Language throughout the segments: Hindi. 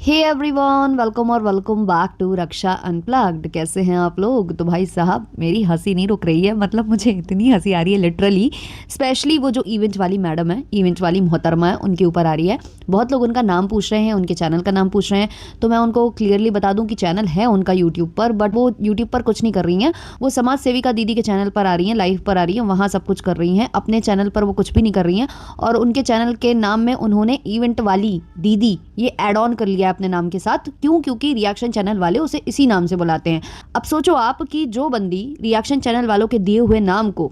हे एवरीवन, वेलकम और welcome back to Raksha unplugged. कैसे हैं आप लोग? तो भाई साहब, मेरी हंसी नहीं रुक रही है। मतलब मुझे इतनी हंसी आ रही है लिटरली, स्पेशली वो जो इवेंट वाली मैडम है, इवेंट वाली मोहतरमा है, उनके ऊपर आ रही है। बहुत लोग उनका नाम पूछ रहे हैं, उनके चैनल का नाम पूछ रहे हैं। तो मैं उनको क्लियरली बता दूं कि चैनल है उनका यूट्यूब पर, बट वो यूट्यूब पर कुछ नहीं कर रही हैं। वो समाज सेविका दीदी के चैनल पर आ रही हैं, लाइव पर आ रही हैं, वहाँ सब कुछ कर रही हैं। अपने चैनल पर वो कुछ भी नहीं कर रही हैं। और उनके चैनल के नाम में उन्होंने इवेंट वाली दीदी ये ऐड ऑन कर लिया अपने नाम के साथ। क्यों? क्योंकि रिएक्शन चैनल वाले उसे इसी नाम से बुलाते हैं। अब सोचो आप कि जो बंदी रिएक्शन चैनल वालों के दिए हुए नाम को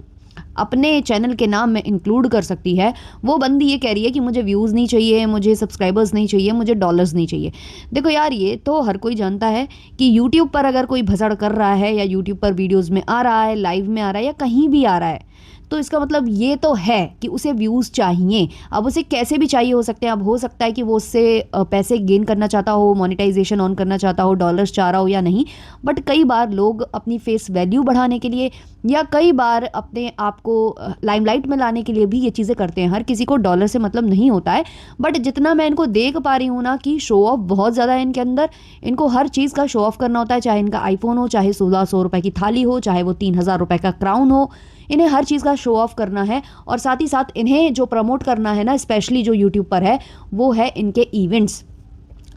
अपने चैनल के नाम में इंक्लूड कर सकती है, वो बंदी ये कह रही है कि मुझे व्यूज़ नहीं चाहिए, मुझे सब्सक्राइबर्स नहीं चाहिए, मुझे डॉलर्स नहीं चाहिए। देखो यार, ये तो हर कोई जानता है कि यूट्यूब पर अगर कोई भसड़ कर रहा है या यूट्यूब पर वीडियोज़ में आ रहा है, लाइव में आ रहा है या कहीं भी आ रहा है, तो इसका मतलब ये तो है कि उसे व्यूज़ चाहिए। अब उसे कैसे भी चाहिए हो सकते हैं। अब हो सकता है कि वो उससे पैसे गेन करना चाहता हो, मोनेटाइजेशन ऑन करना चाहता हो, डॉलर्स चाह रहा हो या नहीं। बट कई बार लोग अपनी फेस वैल्यू बढ़ाने के लिए या कई बार अपने आप को लाइमलाइट में लाने के लिए भी ये चीज़ें करते हैं। हर किसी को डॉलर से मतलब नहीं होता है। बट जितना मैं इनको देख पा रही हूँ ना कि शो ऑफ बहुत ज़्यादा है इनके अंदर। इनको हर चीज़ का शो ऑफ करना होता है, चाहे इनका आईफोन हो, चाहे 1600 रुपये की थाली हो, चाहे वो 3000 रुपये का क्राउन हो। इन्हें हर चीज़ का शो ऑफ करना है। और साथ ही साथ इन्हें जो प्रमोट करना है ना, स्पेशली जो यूट्यूब पर है, वो है इनके इवेंट्स।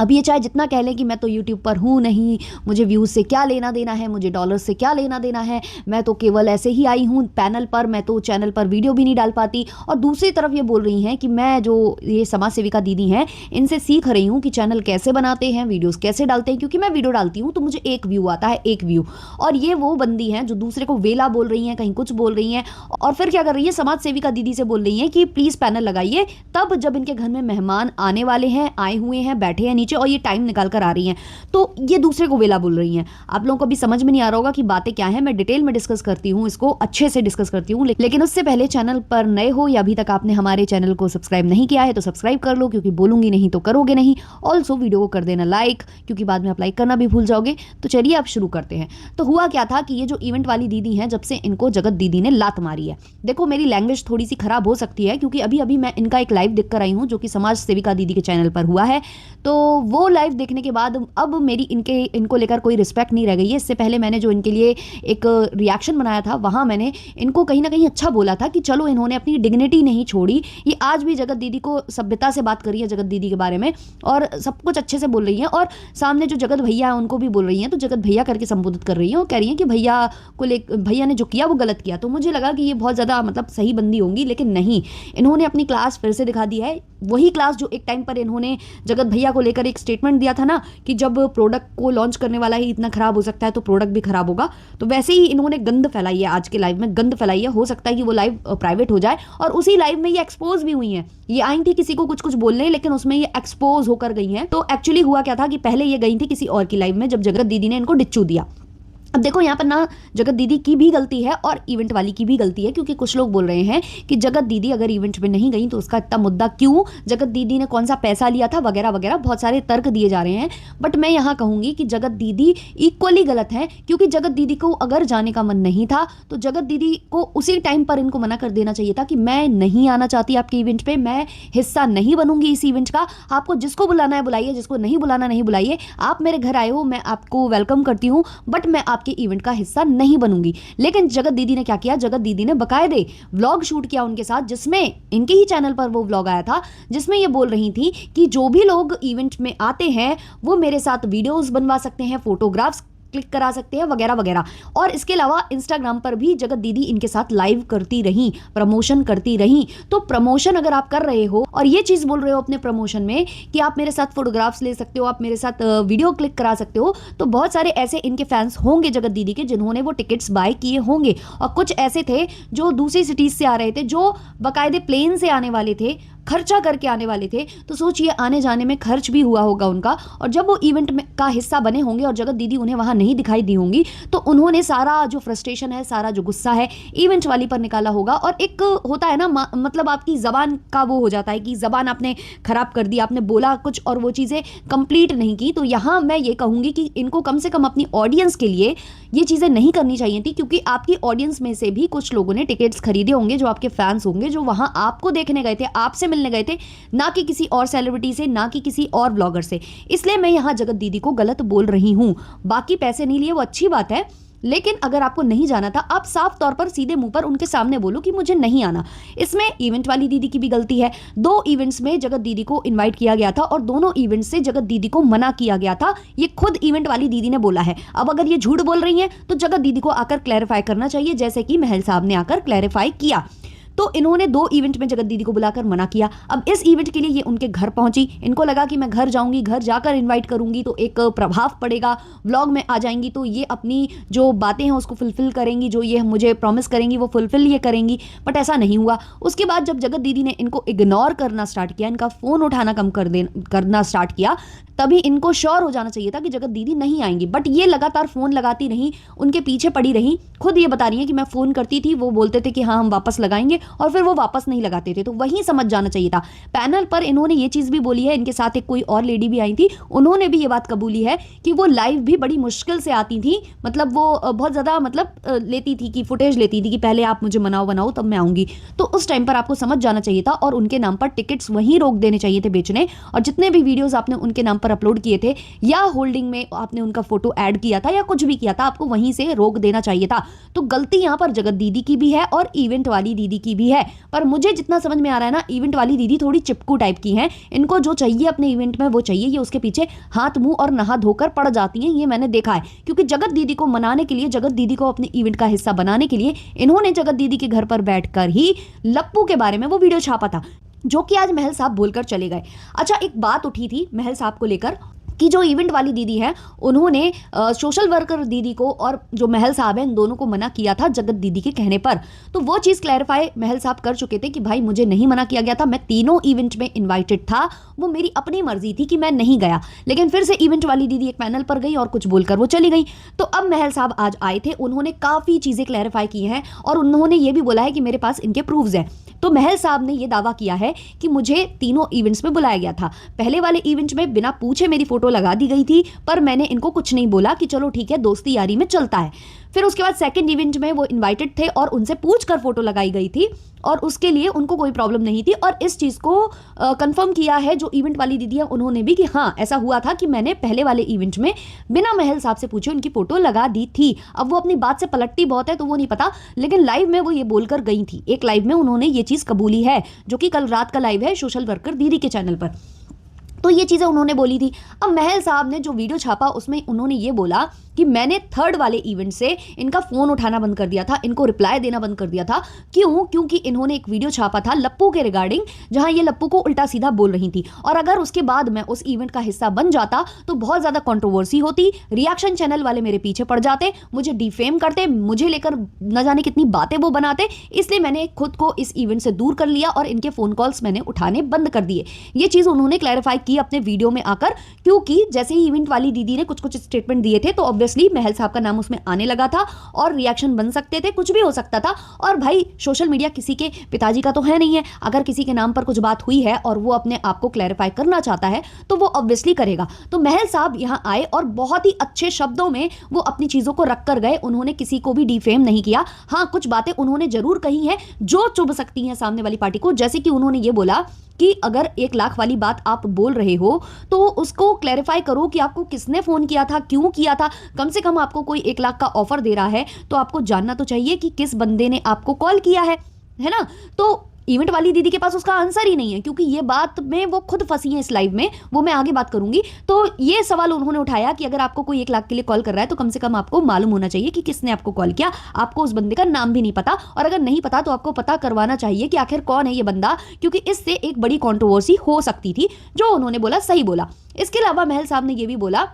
अब ये चाहे जितना कह लें कि मैं तो यूट्यूब पर हूँ नहीं, मुझे व्यूज़ से क्या लेना देना है, मुझे डॉलर से क्या लेना देना है, मैं तो केवल ऐसे ही आई हूँ पैनल पर, मैं तो चैनल पर वीडियो भी नहीं डाल पाती। और दूसरी तरफ ये बोल रही हैं कि मैं जो ये समाज सेविका दीदी हैं, इनसे सीख रही हूँ कि चैनल कैसे बनाते हैं, वीडियोज़ कैसे डालते हैं। क्योंकि मैं वीडियो डालती हूँ तो मुझे एक व्यू आता है, एक व्यू। और ये वो बंदी हैं जो दूसरे को वेला बोल रही हैं, कहीं कुछ बोल रही हैं, और फिर क्या कर रही है, समाज सेविका दीदी से बोल रही हैं कि प्लीज़ पैनल लगाइए। तब जब इनके घर में मेहमान आने वाले हैं, आए हुए हैं, बैठे हैं नीचे और ये टाइम निकाल कर आ रही हैं, तो ये दूसरे को वेला बोल रही हैं। आप लोगों को भी समझ में नहीं आ रहा होगा कि बातें क्या हैं। मैं डिटेल में डिस्कस करती हूँ, इसको अच्छे से डिस्कस करती हूँ। लेकिन उससे पहले चैनल पर नए हो या अभी तक आपने हमारे चैनल को सब्सक्राइब नहीं किया है तो सब्सक्राइब कर लो, क्योंकि बोलूंगी नहीं तो करोगे नहीं। ऑल्सो वीडियो को कर देना लाइक, क्योंकि बाद में आप लाइक करना भी भूल जाओगे। तो चलिए अब शुरू करते हैं। तो हुआ क्या था कि ये जो इवेंट वाली दीदी हैं, जब से इनको जगत दीदी ने लात मारी है। देखो, मेरी लैंग्वेज थोड़ी सी खराब हो सकती है, क्योंकि अभी अभी मैं इनका एक लाइव देख कर आई हूँ जो कि समाज सेविका दीदी के चैनल पर हुआ है। तो वो लाइव देखने के बाद अब मेरी इनको लेकर कोई रिस्पेक्ट नहीं रह गई है। इससे पहले मैंने जो इनके लिए एक रिएक्शन बनाया था, वहाँ मैंने इनको कहीं ना कहीं अच्छा बोला था कि चलो, इन्होंने अपनी डिग्निटी नहीं छोड़ी। ये आज भी जगत दीदी को सभ्यता से बात कर रही है, जगत दीदी के बारे में, और सब कुछ अच्छे से बोल रही हैं। और सामने जो जगत भैया है उनको भी बोल रही हैं, तो जगत भैया करके संबोधित कर रही हैं। वो कह रही हैं कि भैया ने जो किया वो गलत किया। तो मुझे लगा कि ये बहुत ज़्यादा मतलब सही बंदी होंगी, लेकिन नहीं, इन्होंने अपनी क्लास फिर से दिखा दी है। वही क्लास जो एक टाइम पर इन्होंने जगत भैया को लेकर एक स्टेटमेंट दिया था ना कि जब प्रोडक्ट को लॉन्च करने वाला ही इतना खराब हो सकता है तो प्रोडक्ट भी खराब होगा। तो वैसे ही इन्होंने गंद फैलाई है, आज के लाइव में गंद फैलाई है। हो सकता है कि वो लाइव प्राइवेट हो जाए, और उसी लाइव में ये एक्सपोज भी हुई हैं। ये आई थी किसी को कुछ कुछ बोलने, लेकिन उसमें ये एक्सपोज होकर गई हैं। तो एक्चुअली हुआ क्या था कि पहले ये गई थी किसी और की लाइव में, जब जगत दीदी ने इनको डिच्चू दिया। अब देखो, यहाँ पर ना जगत दीदी की भी गलती है और इवेंट वाली की भी गलती है, क्योंकि कुछ लोग बोल रहे हैं कि जगत दीदी अगर इवेंट में नहीं गई तो उसका इतना मुद्दा क्यों, जगत दीदी ने कौन सा पैसा लिया था, वगैरह वगैरह बहुत सारे तर्क दिए जा रहे हैं। बट मैं यहाँ कहूँगी कि जगत दीदी इक्वली गलत है, क्योंकि जगत दीदी को अगर जाने का मन नहीं था तो जगत दीदी को उसी टाइम पर इनको मना कर देना चाहिए था कि मैं नहीं आना चाहती आपके इवेंट पर, मैं हिस्सा नहीं बनूंगी इस इवेंट का। आपको जिसको बुलाना है बुलाइए, जिसको नहीं बुलाना नहीं बुलाइए। आप मेरे घर आए हो, मैं आपको वेलकम करती हूँ, बट मैं आपके इवेंट का हिस्सा नहीं बनूंगी। लेकिन जगत दीदी ने क्या किया, जगत दीदी ने बकायदे व्लॉग शूट किया उनके साथ, जिसमें इनके ही चैनल पर वो व्लॉग आया था, जिसमें ये बोल रही थी कि जो भी लोग इवेंट में आते हैं वो मेरे साथ वीडियोस बनवा सकते हैं, फोटोग्राफ्स क्लिक करा सकते हैं, वगैरह वगैरह। और इसके अलावा इंस्टाग्राम पर भी जगत दीदी इनके साथ लाइव करती रही, प्रमोशन करती रही। तो प्रमोशन अगर आप कर रहे हो और ये चीज़ बोल रहे हो अपने प्रमोशन में कि आप मेरे साथ फोटोग्राफ्स ले सकते हो, आप मेरे साथ वीडियो क्लिक करा सकते हो, तो बहुत सारे ऐसे इनके फैंस होंगे जगत दीदी के, जिन्होंने वो टिकट्स बाय किए होंगे। और कुछ ऐसे थे जो दूसरी सिटीज़ से आ रहे थे, जो बाकायदे प्लेन से आने वाले थे, खर्चा करके आने वाले थे। तो सोचिए, आने जाने में खर्च भी हुआ होगा उनका। और जब वो इवेंट में का हिस्सा बने होंगे और जगत दीदी उन्हें वहां नहीं दिखाई दी होंगी, तो उन्होंने सारा जो फ्रस्ट्रेशन है, सारा जो गुस्सा है, इवेंट वाली पर निकाला होगा। और एक होता है ना, मतलब आपकी जबान का वो हो जाता है कि जबान आपने खराब कर दी, आपने बोला कुछ और वो चीज़ें कंप्लीट नहीं की। तो यहाँ मैं ये कहूँगी कि इनको कम से कम अपनी ऑडियंस के लिए ये चीज़ें नहीं करनी चाहिए थी, क्योंकि आपकी ऑडियंस में से भी कुछ लोगों ने टिकट्स खरीदे होंगे, जो आपके फैंस होंगे, जो वहाँ आपको देखने गए थे, आपसे मिलने गए थे, ना कि किसी और सेलिब्रिटी से, ना कि किसी और ब्लॉगर से। इसलिए मैं यहाँ जगत दीदी को गलत बोल रही हूँ। बाकी पैसे नहीं लिए वो अच्छी बात है, लेकिन अगर आपको नहीं जाना था, आप साफ तौर पर सीधे मुंह पर उनके सामने बोलो कि मुझे नहीं आना। इसमें इवेंट वाली दीदी की भी गलती है। 2 इवेंट्स में जगत दीदी को इनवाइट किया गया था और दोनों इवेंट से जगत दीदी को मना किया गया था। ये खुद इवेंट वाली दीदी ने बोला है। अब अगर ये झूठ बोल रही हैं तो जगत दीदी को आकर क्लैरिफाई करना चाहिए, जैसे कि महल साहब ने आकर क्लैरिफाई किया। तो इन्होंने 2 इवेंट में जगत दीदी को बुलाकर मना किया। अब इस इवेंट के लिए ये उनके घर पहुंची। इनको लगा कि मैं घर जाऊंगी, घर जाकर इनवाइट करूंगी तो एक प्रभाव पड़ेगा, व्लॉग में आ जाएंगी तो ये अपनी जो बातें हैं उसको फुलफिल करेंगी, जो ये मुझे प्रॉमिस करेंगी वो फुलफिल ये करेंगी। बट ऐसा नहीं हुआ। उसके बाद जब जगत दीदी ने इनको इग्नोर करना स्टार्ट किया, इनका फ़ोन उठाना कम करना स्टार्ट किया, तभी इनको श्योर हो जाना चाहिए था कि जगत दीदी नहीं आएंगी। बट ये लगातार फ़ोन लगाती रही, उनके पीछे पड़ी रही। खुद ये बता रही है कि मैं फ़ोन करती थी, वो बोलते थे कि हाँ हम वापस लगाएंगे, और फिर वो वापस नहीं लगाते थे। तो वहीं समझ जाना चाहिए था। पैनल पर इन्होंने ये चीज़ भी बोली है, इनके साथ एक कोई और लेडी भी आई थी, उन्होंने भी ये बात कबूली है कि वो लाइव भी बड़ी मुश्किल से आती थी। मतलब वो बहुत ज़्यादा लेती थी कि फुटेज लेती थी कि पहले आप मुझे बनाओ तब मैं आऊँगी। तो उस टाइम पर आपको समझ जाना चाहिए था और उनके नाम पर टिकट्स वहीं रोक देने चाहिए थे बेचने। और जितने भी वीडियोज़ आपने उनके नाम पर अपलोड किए थे या होल्डिंग में आपने उनका फोटो ऐड किया था या कुछ भी किया था, आपको वहीं से रोक देना चाहिए था। तो गलती यहाँ पर जगत दीदी की भी है और इवेंट वाली दीदी की भी है। पर मुझे जितना समझ में आ रहा है ना, इवेंट वाली दीदी थोड़ी चिपकू टाइप की हैं। इनको जो चाहिए अपने इवेंट में वो चाहिए, ये उसके पीछे हाथ मुंह और नहा धोकर पड़ जाती हैं। ये मैंने देखा है, क्योंकि जगत दीदी को मनाने के लिए, जगत दीदी को अपने इवेंट का हिस्सा बनाने के लिए इन्होंने जगत दीदी के घर पर बैठकर ही लप्पू के बारे में वो वीडियो छापा था, जो कि आज महल साहब बोलकर चले गए। अच्छा, एक बात उठी थी महल साहब को लेकर कि जो इवेंट वाली दीदी है उन्होंने सोशल वर्कर दीदी को और जो महल साहब हैं इन दोनों को मना किया था जगत दीदी के कहने पर। तो वो चीज़ क्लैरिफाई महल साहब कर चुके थे कि भाई मुझे नहीं मना किया गया था, मैं तीनों इवेंट में इनवाइटेड था, वो मेरी अपनी मर्जी थी कि मैं नहीं गया। लेकिन फिर से इवेंट वाली दीदी एक पैनल पर गई और कुछ बोलकर वो चली गई। तो अब महल साहब आज आए थे, उन्होंने काफ़ी चीज़ें क्लैरिफाई की हैं और उन्होंने ये भी बोला है कि मेरे पास इनके प्रूफ्स हैं। तो महल साहब ने यह दावा किया है कि मुझे तीनों इवेंट्स में बुलाया गया था। पहले वाले इवेंट में बिना पूछे मेरी फोटो लगा दी गई थी, पर मैंने इनको कुछ नहीं बोला कि चलो ठीक है दोस्ती यारी में चलता है। फिर उसके बाद सेकंड इवेंट में वो इनवाइटेड थे और उनसे पूछकर फोटो लगाई गई थी और उसके लिए उनको कोई प्रॉब्लम नहीं थी। और इस चीज़ को कंफर्म किया है जो इवेंट वाली दीदी है उन्होंने भी कि हाँ ऐसा हुआ था कि मैंने पहले वाले इवेंट में बिना महल साहब से पूछे उनकी फोटो लगा दी थी। अब वो अपनी बात से पलटती बहुत है तो वो नहीं पता, लेकिन लाइव में वो ये बोलकर गई थी। एक लाइव में उन्होंने ये चीज़ कबूली है, जो कि कल रात का लाइव है सोशल वर्कर दीदी के चैनल पर। तो ये चीज़ें उन्होंने बोली थी। अब महल साहब ने जो वीडियो छापा उसमें उन्होंने ये बोला कि मैंने थर्ड वाले इवेंट से इनका फ़ोन उठाना बंद कर दिया था, इनको रिप्लाई देना बंद कर दिया था। क्यों? क्योंकि इन्होंने एक वीडियो छापा था लप्पू के रिगार्डिंग, जहां ये लप्पू को उल्टा सीधा बोल रही थी। और अगर उसके बाद मैं उस इवेंट का हिस्सा बन जाता तो बहुत ज़्यादा कंट्रोवर्सी होती, रिएक्शन चैनल वाले मेरे पीछे पड़ जाते, मुझे डिफेम करते, मुझे लेकर न जाने कितनी बातें वो बनाते। इसलिए मैंने खुद को इस इवेंट से दूर कर लिया और इनके फ़ोन कॉल्स मैंने उठाने बंद कर दिए। ये चीज़ उन्होंने क्लैरिफाई की अपने वीडियो में आकर, क्योंकि जैसे ही इवेंट वाली दीदी ने कुछ कुछ स्टेटमेंट दिए थे तो ऑब्वियसली महल साहब का नाम उसमें आने लगा था और रिएक्शन बन सकते थे, कुछ भी हो सकता था। और भाई सोशल मीडिया किसी के पिताजी का तो है नहीं है, अगर किसी के नाम पर कुछ बात हुई है और वो अपने आप को क्लैरिफाई करना चाहता है तो वो ऑब्वियसली करेगा। तो महल साहब यहां आए और बहुत ही अच्छे शब्दों में वो अपनी चीजों को रख कर गए, उन्होंने किसी को भी डिफेम नहीं किया। हाँ, कुछ बातें उन्होंने जरूर कही हैं जो चुभ सकती हैं सामने वाली पार्टी को, जैसे कि उन्होंने ये बोला कि अगर 1 लाख वाली बात आप बोल रहे हो तो उसको क्लैरिफाई करो कि आपको किसने फ़ोन किया था, क्यों किया था। कम से कम आपको कोई 1 लाख का ऑफर दे रहा है तो आपको जानना तो चाहिए कि किस बंदे ने आपको कॉल किया है ना। तो इवेंट वाली दीदी के पास उसका आंसर ही नहीं है, क्योंकि ये बात में वो खुद फंसी है इस लाइव में, वो मैं आगे बात करूंगी। तो ये सवाल उन्होंने उठाया कि अगर आपको कोई 1 लाख के लिए कॉल कर रहा है तो कम से कम आपको मालूम होना चाहिए कि किसने आपको कॉल किया। आपको उस बंदे का नाम भी नहीं पता, और अगर नहीं पता तो आपको पता करवाना चाहिए कि आखिर कौन है ये बंदा, क्योंकि इससे एक बड़ी कॉन्ट्रोवर्सी हो सकती थी। जो उन्होंने बोला सही बोला। इसके अलावा महल साहब ने ये भी बोला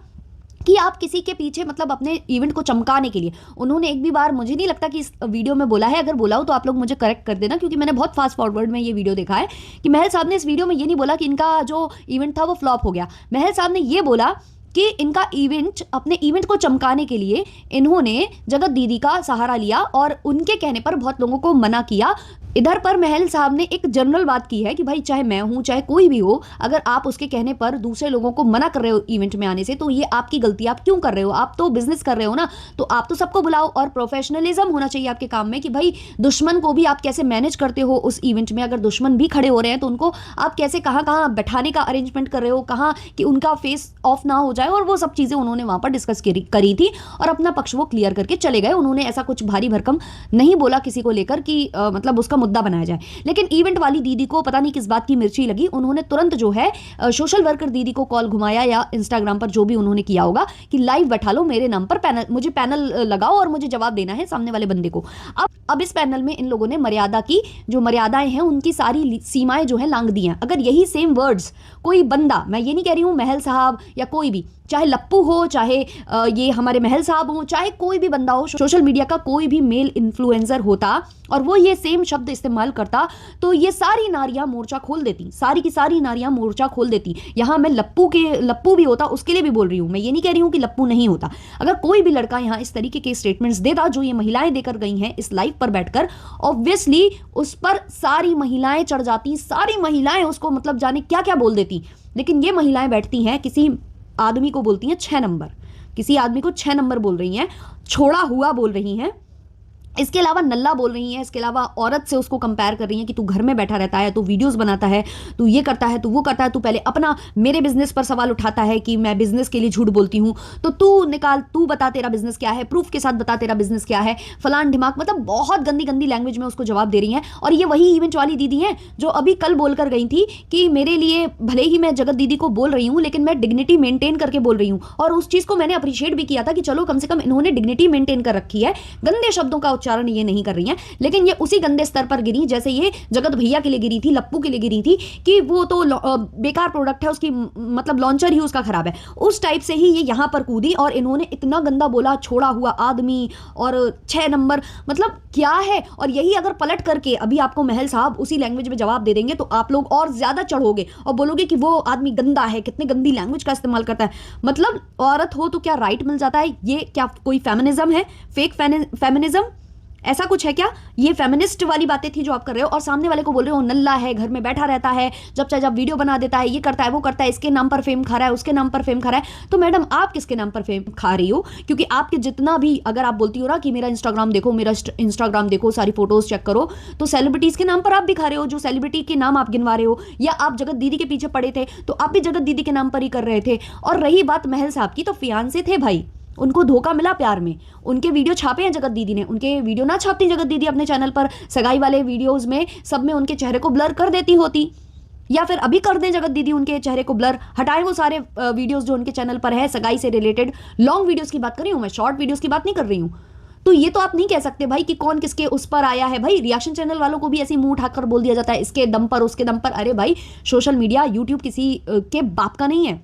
कि आप किसी के पीछे मतलब अपने इवेंट को चमकाने के लिए, उन्होंने एक भी बार मुझे नहीं लगता कि इस वीडियो में बोला है, अगर बोला हो तो आप लोग मुझे करेक्ट कर देना, क्योंकि मैंने बहुत फास्ट फॉरवर्ड में ये वीडियो देखा है कि महल साहब ने इस वीडियो में ये नहीं बोला कि इनका जो इवेंट था वो फ्लॉप हो गया। महल साहब ने ये बोला कि इनका इवेंट, अपने इवेंट को चमकाने के लिए इन्होंने जगत दीदी का सहारा लिया और उनके कहने पर बहुत लोगों को मना किया। इधर पर महल साहब ने एक जनरल बात की है कि भाई चाहे मैं हूं चाहे कोई भी हो, अगर आप उसके कहने पर दूसरे लोगों को मना कर रहे हो इवेंट में आने से तो ये आपकी गलती, आप क्यों कर रहे हो, आप तो बिजनेस कर रहे हो ना, तो आप तो सबको बुलाओ। और प्रोफेशनलिज्म होना चाहिए आपके काम में कि भाई दुश्मन को भी आप कैसे मैनेज करते हो उस इवेंट में, अगर दुश्मन भी खड़े हो रहे हैं तो उनको आप कैसे कहाँ कहाँ बैठाने का अरेंजमेंट कर रहे हो, कहाँ कि उनका फेस ऑफ ना हो जाए, और वो सब चीज़ें उन्होंने वहाँ पर डिस्कस करी थी और अपना पक्ष वो क्लियर करके चले गए। उन्होंने ऐसा कुछ भारी भरकम नहीं बोला किसी को लेकर कि मतलब उसका मुद्दा बनाया जाए। लेकिन इवेंट वाली दीदी को पता नहीं किस बात की मिर्ची लगी, उन्होंने तुरंत जो है सोशल वर्कर दीदी को कॉल घुमाया या इंस्टाग्राम पर जो भी उन्होंने किया होगा कि लाइव बैठा लो मेरे नाम पर, पैनल मुझे पैनल लगाओ और मुझे जवाब देना है सामने वाले बंदे को। अब इस पैनल में इन लोगों ने मर्यादा की, जो मर्यादाएं हैं उनकी सारी सीमाएं जो है लांघ दी हैं। अगर यही सेम वर्ड्स कोई बंदा, मैं ये नहीं कह रही हूं महल साहब या कोई भी, चाहे लप्पू हो, चाहे ये हमारे महल साहब हो, चाहे कोई भी बंदा हो, सोशल मीडिया का कोई भी मेल इन्फ्लुएंसर होता और वो ये सेम शब्द इस्तेमाल करता तो ये सारी नारियां मोर्चा खोल देती, सारी की सारी नारियां मोर्चा खोल देती। यहां मैं लप्पू भी होता उसके लिए भी बोल रही हूं, मैं ये नहीं कह रही हूं कि लप्पू नहीं होता। अगर कोई भी लड़का यहां इस तरीके के स्टेटमेंट्स देता जो ये महिलाएं देकर गई हैं इस लाइव पर बैठकर, ऑब्वियसली उस पर सारी महिलाएं चढ़ जाती, सारी महिलाएं उसको मतलब जाने क्या क्या बोल देती। लेकिन ये महिलाएं बैठती हैं, किसी आदमी को बोलती हैं 6 नंबर, किसी आदमी को 6 नंबर बोल रही हैं, छोड़ा हुआ बोल रही हैं, इसके अलावा नल्ला बोल रही हैं, इसके अलावा औरत से उसको कंपेयर कर रही हैं कि तू घर में बैठा रहता है, तू वीडियोस बनाता है, तू ये करता है, तू वो करता है, तू पहले अपना मेरे बिजनेस पर सवाल उठाता है कि मैं बिजनेस के लिए झूठ बोलती हूँ, तो तू निकाल, तू बता तेरा बिजनेस क्या है, प्रूफ के साथ बता तेरा बिजनेस क्या है, फलान दिमाग, मतलब बहुत गंदी गंदी लैंग्वेज में उसको जवाब दे रही हैं। और ये वही इवेंट वाली दीदी हैं जो अभी कल बोलकर गई थी कि मेरे लिए भले ही मैं जगत दीदी को बोल रही हूँ लेकिन मैं डिग्निटी मेंटेन करके बोल रही हूँ, और उस चीज़ को मैंने अप्रिशिएट भी किया था कि चलो कम से कम इन्होंने डिग्निटी मेंटेन कर रखी है, गंदे शब्दों का उच्चारण ये नहीं कर रही हैं। लेकिन ये उसी गंदे स्तर पर गिरी जैसे ये जगत भैया के लिए गिरी थी, लप्पू के लिए गिरी थी कि वो तो बेकार प्रोडक्ट है, उसकी मतलब लॉन्चर ही उसका खराब है, उस टाइप से ही ये यहां पर कूदी और इन्होंने इतना गंदा बोला, छोड़ा हुआ आदमी और 6 नंबर, मतलब क्या है। और यही अगर पलट करके अभी आपको महल साहब उसी लैंग्वेज में जवाब दे देंगे तो आप लोग और ज्यादा चढ़ोगे और बोलोगे कि वो आदमी गंदा है, कितने गंदी लैंग्वेज का इस्तेमाल करता है। मतलब औरत हो तो क्या राइट मिल जाता है? ये क्या कोई फेमिनिज्म है? फेक फेमिनिज्म ऐसा कुछ है क्या? ये फेमिनिस्ट वाली बातें थी जो आप कर रहे हो और सामने वाले को बोल रहे हो नल्ला है, घर में बैठा रहता है, जब चाहे जब वीडियो बना देता है, ये करता है वो करता है, इसके नाम पर फेम खा रहा है, उसके नाम पर फेम खा रहा है। तो मैडम आप किसके नाम पर फेम खा रही हो? क्योंकि आपके जितना भी अगर आप बोलती हो ना कि मेरा इंस्टाग्राम देखो, मेरा इंस्टाग्राम देखो, सारी फोटोज चेक करो, तो सेलिब्रिटीज के नाम पर आप भी खा रहे हो। जो सेलिब्रिटी के नाम आप गिनवा रहे हो, या आप जगत दीदी के पीछे पड़े थे तो आप भी जगत दीदी के नाम पर ही कर रहे थे। और रही बात महल साहब की, तो फियांसे थे भाई, उनको धोखा मिला प्यार में, उनके वीडियो छापे हैं जगत दीदी ने, उनके वीडियो ना छापती जगत दीदी अपने चैनल पर, सगाई वाले वीडियोस में सब में उनके चेहरे को ब्लर कर देती होती, या फिर अभी कर दें जगत दीदी उनके चेहरे को ब्लर, हटाएं वो सारे वीडियोस जो उनके चैनल पर है सगाई से रिलेटेड। लॉन्ग वीडियोस की बात कर रही हूँ मैं, शॉर्ट वीडियोस की बात नहीं कर रही हूँ। तो ये तो आप नहीं कह सकते भाई कि कौन किसके उस पर आया है। भाई रिएक्शन चैनल वालों को भी ऐसे मुंह उठाकर बोल दिया जाता है, इसके दम पर उसके दम पर। अरे भाई सोशल मीडिया यूट्यूब किसी के बाप का नहीं है,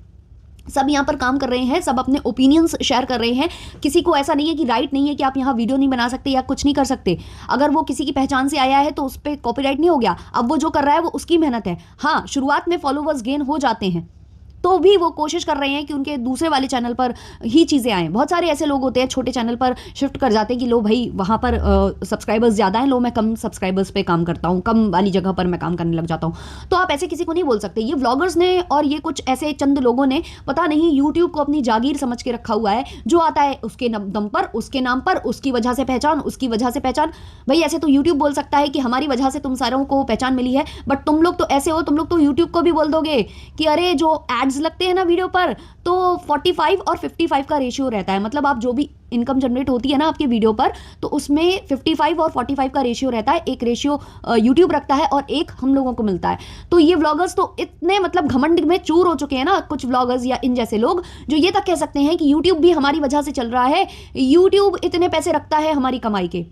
सब यहाँ पर काम कर रहे हैं, सब अपने ओपिनियंस शेयर कर रहे हैं। किसी को ऐसा नहीं है कि राइट नहीं है कि आप यहाँ वीडियो नहीं बना सकते या कुछ नहीं कर सकते। अगर वो किसी की पहचान से आया है तो उस पर कॉपीराइट नहीं हो गया। अब वो जो कर रहा है वो उसकी मेहनत है। हाँ, शुरुआत में फॉलोवर्स गेन हो जाते हैं तो भी वो कोशिश कर रहे हैं कि उनके दूसरे वाले चैनल पर ही चीज़ें आएँ। बहुत सारे ऐसे लोग होते हैं छोटे चैनल पर शिफ्ट कर जाते हैं कि लो भाई वहाँ पर सब्सक्राइबर्स ज़्यादा हैं, लो मैं कम सब्सक्राइबर्स पे काम करता हूँ, कम वाली जगह पर मैं काम करने लग जाता हूँ। तो आप ऐसे किसी को नहीं बोल सकते। ये व्लॉगर्स ने और ये कुछ ऐसे चंद लोगों ने पता नहीं यूट्यूब को अपनी जागीर समझ के रखा हुआ है। जो आता है उसके दम पर, उसके नाम पर, उसकी वजह से पहचान, उसकी वजह से पहचान। भाई ऐसे तो यूट्यूब बोल सकता है कि हमारी वजह से तुम सारों को पहचान मिली है, बट तुम लोग तो ऐसे हो, तुम लोग तो यूट्यूब को भी बोल दोगे कि अरे जो एड्स लगते हैं ना वीडियो पर तो 45 और 55 का रेशियो रहता है। मतलब आप जो भी इनकम जनरेट होती है ना आपके वीडियो पर, तो उसमें 55 और 45 का रेशियो रहता है। एक रेशियो यूट्यूब रखता है और एक हम लोगों को मिलता है। तो ये व्लॉगर्स तो इतने मतलब घमंड में चूर हो चुके हैं ना, कुछ व्लॉगर्स या इन जैसे लोग जो ये तक कह सकते हैं कि यूट्यूब भी हमारी वजह से चल रहा है, यूट्यूब इतने पैसे रखता है हमारी कमाई के।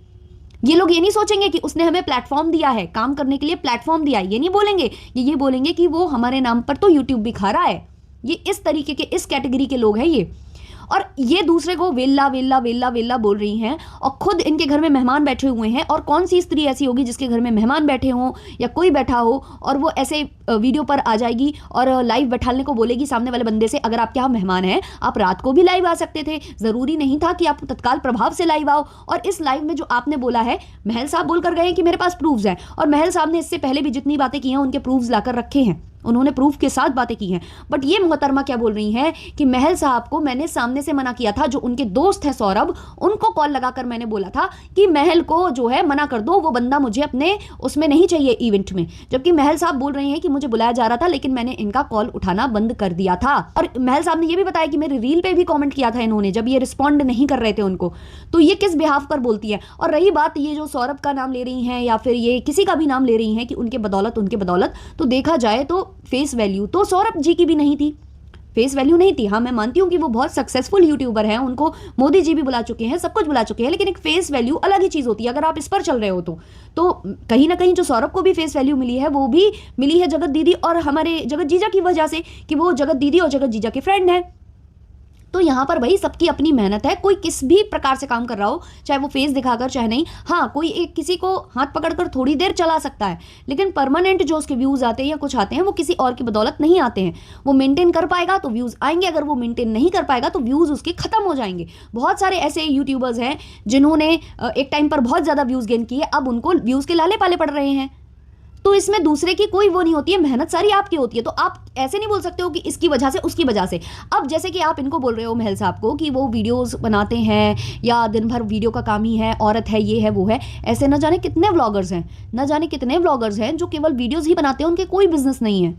ये लोग ये नहीं सोचेंगे कि उसने हमें प्लेटफॉर्म दिया है, काम करने के लिए प्लेटफॉर्म दिया है। ये नहीं बोलेंगे, ये बोलेंगे कि वो हमारे नाम पर तो यूट्यूब भी खा रहा है। ये इस तरीके के, इस कैटेगरी के लोग हैं ये। और ये दूसरे को वेल्ला वेल्ला वेल्ला वेल्ला बोल रही हैं और खुद इनके घर में मेहमान बैठे हुए हैं। और कौन सी स्त्री ऐसी होगी जिसके घर में मेहमान बैठे हों या कोई बैठा हो और वो ऐसे वीडियो पर आ जाएगी और लाइव बैठाने को बोलेगी सामने वाले बंदे से, अगर आपके यहाँ मेहमान हैं आप रात को भी लाइव आ सकते थे, जरूरी नहीं था कि आप तत्काल प्रभाव से लाइव आओ। और इस लाइव में जो आपने बोला है, महल साहब बोलकर गए हैं कि मेरे पास प्रूफ्स हैं, और महल साहब ने इससे पहले भी जितनी बातें की हैं उनके प्रूफ्स लाकर रखे हैं, उन्होंने प्रूफ के साथ बातें की हैं। बट ये मोहतरमा क्या बोल रही हैं कि महल साहब को मैंने सामने से मना किया था, जो उनके दोस्त हैं सौरभ, उनको कॉल लगाकर मैंने बोला था कि महल को जो है मना कर दो, वो बंदा मुझे अपने उसमें नहीं चाहिए इवेंट में। जबकि महल साहब बोल रहे हैं कि मुझे बुलाया जा रहा था लेकिन मैंने इनका कॉल उठाना बंद कर दिया था। और महल साहब ने यह भी बताया कि मेरे रील पे भी कॉमेंट किया था इन्होंने, जब ये रिस्पॉन्ड नहीं कर रहे थे उनको। तो ये किस बिहाफ पर बोलती है। और रही बात ये जो सौरभ का नाम ले रही हैं या फिर ये किसी का भी नाम ले रही हैं कि उनके बदौलत, तो देखा जाए तो फेस वैल्यू तो सौरभ जी की भी नहीं थी, फेस वैल्यू नहीं थी। हाँ, मैं मानती हूँ कि वो बहुत सक्सेसफुल यूट्यूबर हैं, उनको मोदी जी भी बुला चुके हैं, सब कुछ बुला चुके हैं, लेकिन एक फेस वैल्यू अलग ही चीज़ होती है अगर आप इस पर चल रहे हो तो कहीं ना कहीं जो सौरभ को भी फेस वैल्यू मिली है वो भी मिली है जगत दीदी और हमारे जगत जीजा की वजह से कि वो जगत दीदी और जगत जीजा के फ्रेंड हैं। तो यहाँ पर भाई सबकी अपनी मेहनत है, कोई किस भी प्रकार से काम कर रहा हो, चाहे वो फेस दिखाकर चाहे नहीं। हाँ, कोई एक किसी को हाथ पकड़कर थोड़ी देर चला सकता है, लेकिन परमानेंट जो उसके व्यूज़ आते हैं या कुछ आते हैं वो किसी और की बदौलत नहीं आते हैं। वो मेंटेन कर पाएगा तो व्यूज़ आएंगे, अगर वो मेंटेन नहीं कर पाएगा तो व्यूज़ उसके खत्म हो जाएंगे। बहुत सारे ऐसे यूट्यूबर्स हैं जिन्होंने एक टाइम पर बहुत ज़्यादा व्यूज़ गेन किए, अब उनको व्यूज़ के लाले पाले पड़ रहे हैं। तो इसमें दूसरे की कोई वो नहीं होती है, मेहनत सारी आपकी होती है। तो आप ऐसे नहीं बोल सकते हो कि इसकी वजह से उसकी वजह से। अब जैसे कि आप इनको बोल रहे हो महल साहब को कि वो वीडियोस बनाते हैं या दिन भर वीडियो का काम ही है, औरत है, ये है वो है, ऐसे न जाने कितने व्लॉगर्स हैं, न जाने कितने व्लॉगर्स हैं जो केवल वीडियोज़ ही बनाते हैं, उनके कोई बिजनेस नहीं है।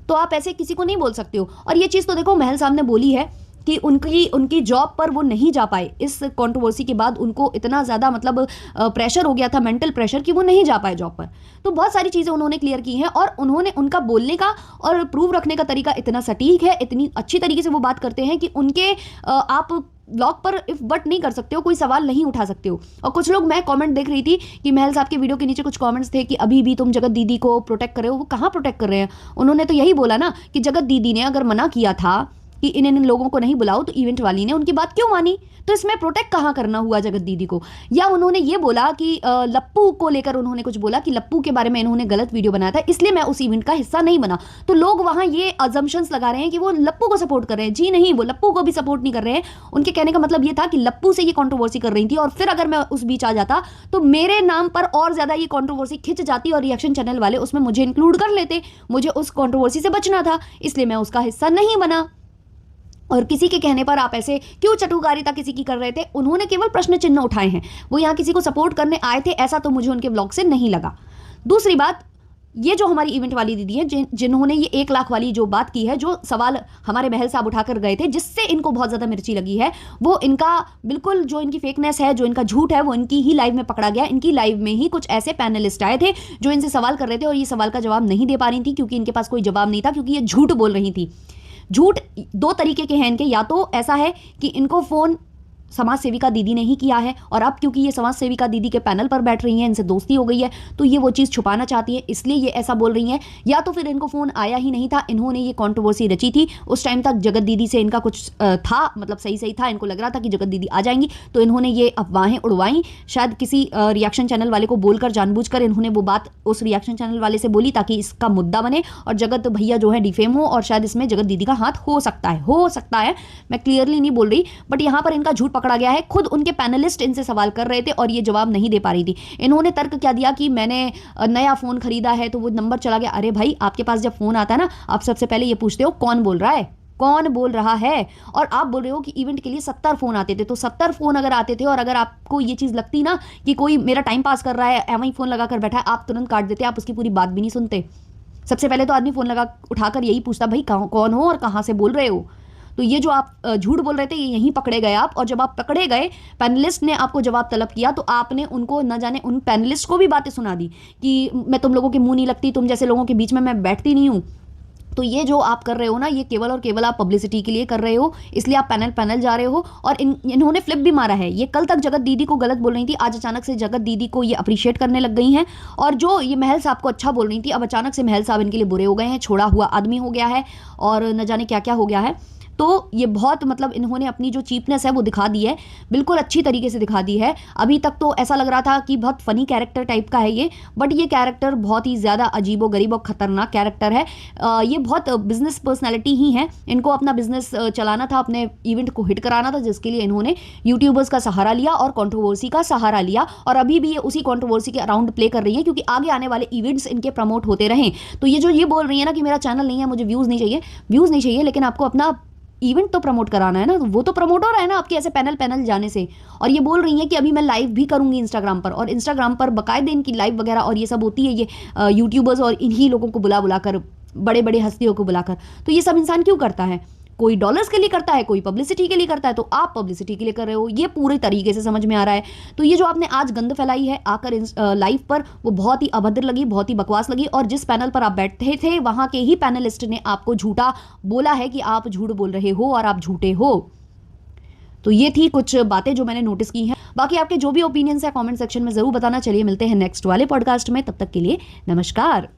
तो आप ऐसे किसी को नहीं बोल सकते हो। और ये चीज़ तो देखो महल साहब ने बोली है कि उनकी जॉब पर वो नहीं जा पाए, इस कंट्रोवर्सी के बाद उनको इतना ज़्यादा मतलब प्रेशर हो गया था, मेंटल प्रेशर, कि वो नहीं जा पाए जॉब पर। तो बहुत सारी चीज़ें उन्होंने क्लियर की हैं और उन्होंने उनका बोलने का और प्रूव रखने का तरीका इतना सटीक है, इतनी अच्छी तरीके से वो बात करते हैं कि उनके आप ब्लॉग पर इफ बट नहीं कर सकते हो, कोई सवाल नहीं उठा सकते हो। और कुछ लोग, मैं कमेंट देख रही थी कि महल साहब के वीडियो के नीचे कुछ कमेंट्स थे कि अभी भी तुम जगत दीदी को प्रोटेक्ट कर रहे हो। वो कहाँ प्रोटेक्ट कर रहे हैं? उन्होंने तो यही बोला ना कि जगत दीदी ने अगर मना किया था कि इन लोगों को नहीं बुलाओ, तो इवेंट वाली ने उनकी बात क्यों मानी? तो इसमें प्रोटेक्ट कहाँ करना हुआ जगत दीदी को? या उन्होंने ये बोला कि लप्पू को लेकर उन्होंने कुछ बोला कि लप्पू के बारे में इन्होंने गलत वीडियो बनाया था, इसलिए मैं उस इवेंट का हिस्सा नहीं बना। तो लोग वहाँ ये अजम्पशंस लगा रहे हैं कि वो लप्पू को सपोर्ट कर रहे हैं। जी नहीं, वो लप्पू को भी सपोर्ट नहीं कर रहे हैं। उनके कहने का मतलब ये था कि लप्पू से ये कॉन्ट्रोवर्सी कर रही थी और फिर अगर मैं उस बीच आ जाता तो मेरे नाम पर और ज़्यादा ये कॉन्ट्रोवर्सी खिंच जाती और रिएक्शन चैनल वाले उसमें मुझे इंक्लूड कर लेते। मुझे उस कॉन्ट्रोवर्सी से बचना था, इसलिए मैं उसका हिस्सा नहीं बना। और किसी के कहने पर आप ऐसे क्यों चटुकारिता किसी की कर रहे थे? उन्होंने केवल प्रश्न चिन्ह उठाए हैं, वो यहाँ किसी को सपोर्ट करने आए थे, ऐसा तो मुझे उनके ब्लॉग से नहीं लगा। दूसरी बात, ये जो हमारी इवेंट वाली दीदी है जिन्होंने ये 1 लाख वाली जो बात की है, जो सवाल हमारे महल साहब उठाकर गए थे, जिससे इनको बहुत ज़्यादा मिर्ची लगी है, वो इनका बिल्कुल जो इनकी फेकनेस है, जो इनका झूठ है, वो इनकी ही लाइव में पकड़ा गया। इनकी लाइव में ही कुछ ऐसे पैनलिस्ट आए थे जो इनसे सवाल कर रहे थे और ये सवाल का जवाब नहीं दे पा रही थी क्योंकि इनके पास कोई जवाब नहीं था, क्योंकि ये झूठ बोल रही थी। झूठ 2 तरीके के हैं इनके, या तो ऐसा है कि इनको फ़ोन समाज सेविका दीदी ने ही किया है और अब क्योंकि ये समाज सेविका दीदी के पैनल पर बैठ रही हैं, इनसे दोस्ती हो गई है, तो ये वो चीज़ छुपाना चाहती है, इसलिए ये ऐसा बोल रही हैं। या तो फिर इनको फ़ोन आया ही नहीं था, इन्होंने ये कंट्रोवर्सी रची थी। उस टाइम तक जगत दीदी से इनका कुछ था, मतलब सही था, इनको लग रहा था कि जगत दीदी आ जाएंगी, तो इन्होंने ये अफवाहें उड़वाई। शायद किसी रिएक्शन चैनल वाले को बोलकर, जानबूझकर इन्होंने वो बात उस रिएक्शन चैनल वाले से बोली ताकि इसका मुद्दा बने और जगत भैया जो है डिफेम हो, और शायद इसमें जगत दीदी का हाथ हो सकता है। मैं क्लियरली नहीं बोल रही, बट यहाँ पर इनका झूठ पकड़ा गया है। खुद उनके पैनलिस्ट इनसे सवाल कर रहे थे और ये जवाब नहीं दे पा रही थी। इन्होंने तर्क क्या दिया कि मैंने नया फ़ोन खरीदा है तो वो नंबर चला गया। अरे भाई, आपके पास जब फ़ोन आता है ना, आप सबसे पहले ये पूछते हो कौन बोल रहा है, कौन बोल रहा है। और आप बोल रहे हो कि इवेंट के लिए 70 फ़ोन आते थे, तो 70 फ़ोन अगर आते थे और अगर आपको ये चीज़ लगती ना कि कोई मेरा टाइम पास कर रहा है, एवं फ़ोन लगा कर बैठा है, आप तुरंत काट देते, आप उसकी पूरी बात भी नहीं सुनते। सबसे पहले तो आदमी फ़ोन लगा उठाकर यही पूछता, भाई कौन हो और कहाँ से बोल रहे हो। तो ये जो आप झूठ बोल रहे थे, ये यहीं पकड़े गए आप। और जब आप पकड़े गए, पैनलिस्ट ने आपको जवाब तलब किया, तो आपने उनको न जाने उन पैनलिस्ट को भी बातें सुना दी कि मैं तुम लोगों के मुंह नहीं लगती, तुम जैसे लोगों के बीच में मैं बैठती नहीं हूँ। तो ये जो आप कर रहे हो ना, ये केवल और केवल आप पब्लिसिटी के लिए कर रहे हो, इसलिए आप पैनल जा रहे हो। और इन्होंने फ्लिप भी मारा है। ये कल तक जगत दीदी को गलत बोल रही थी, आज अचानक से जगत दीदी को ये अप्रिशिएट करने लग गई हैं। और जो ये महल साहब को अच्छा बोल रही थी, अब अचानक से महल साहब इनके लिए बुरे हो गए हैं, छोड़ा हुआ आदमी हो गया है और न जाने क्या क्या हो गया है। तो ये बहुत मतलब इन्होंने अपनी जो चीपनेस है वो दिखा दी है, बिल्कुल अच्छी तरीके से दिखा दी है। अभी तक तो ऐसा लग रहा था कि बहुत फनी कैरेक्टर टाइप का है ये, बट ये कैरेक्टर बहुत ही ज़्यादा अजीबो गरीब और खतरनाक कैरेक्टर है। ये बहुत बिजनेस पर्सनैलिटी ही है, इनको अपना बिजनेस चलाना था, अपने इवेंट को हिट कराना था, जिसके लिए इन्होंने यूट्यूबर्स का सहारा लिया और कंट्रोवर्सी का सहारा लिया, और अभी भी ये उसी कंट्रोवर्सी के अराउंड प्ले कर रही है, क्योंकि आगे आने वाले इवेंट्स इनके प्रमोट होते रहें। तो ये जो ये बोल रही है ना कि मेरा चैनल नहीं है, मुझे व्यूज़ नहीं चाहिए, व्यूज़ नहीं चाहिए, लेकिन आपको अपना इवेंट तो प्रमोट कराना है ना, तो वो तो प्रमोट हो रहा है ना आपके ऐसे पैनल जाने से। और ये बोल रही हैं कि अभी मैं लाइव भी करूंगी इंस्टाग्राम पर, और इंस्टाग्राम पर बाकायदे इनकी लाइव वगैरह और ये सब होती है, ये यूट्यूबर्स और इन्हीं लोगों को बुला बुलाकर, बड़े बड़े हस्तियों को बुलाकर। तो ये सब इंसान क्यों करता है? कोई डॉलर्स के लिए करता है, कोई पब्लिसिटी के लिए करता है, तो आप पब्लिसिटी के लिए कर रहे हो, ये पूरे तरीके से समझ में आ रहा है। तो ये जो आपने आज गंद फैलाई है आकर लाइव पर, वो बहुत ही अभद्र लगी, बहुत ही बकवास लगी। और जिस पैनल पर आप बैठे थे वहां के ही पैनलिस्ट ने आपको झूठा बोला है कि आप झूठ बोल रहे हो और आप झूठे हो। तो ये थी कुछ बातें जो मैंने नोटिस की हैं। बाकी आपके जो भी ओपिनियंस है कमेंट सेक्शन में जरूर बताना। चलिए मिलते हैं नेक्स्ट वाले पॉडकास्ट में, तब तक के लिए नमस्कार।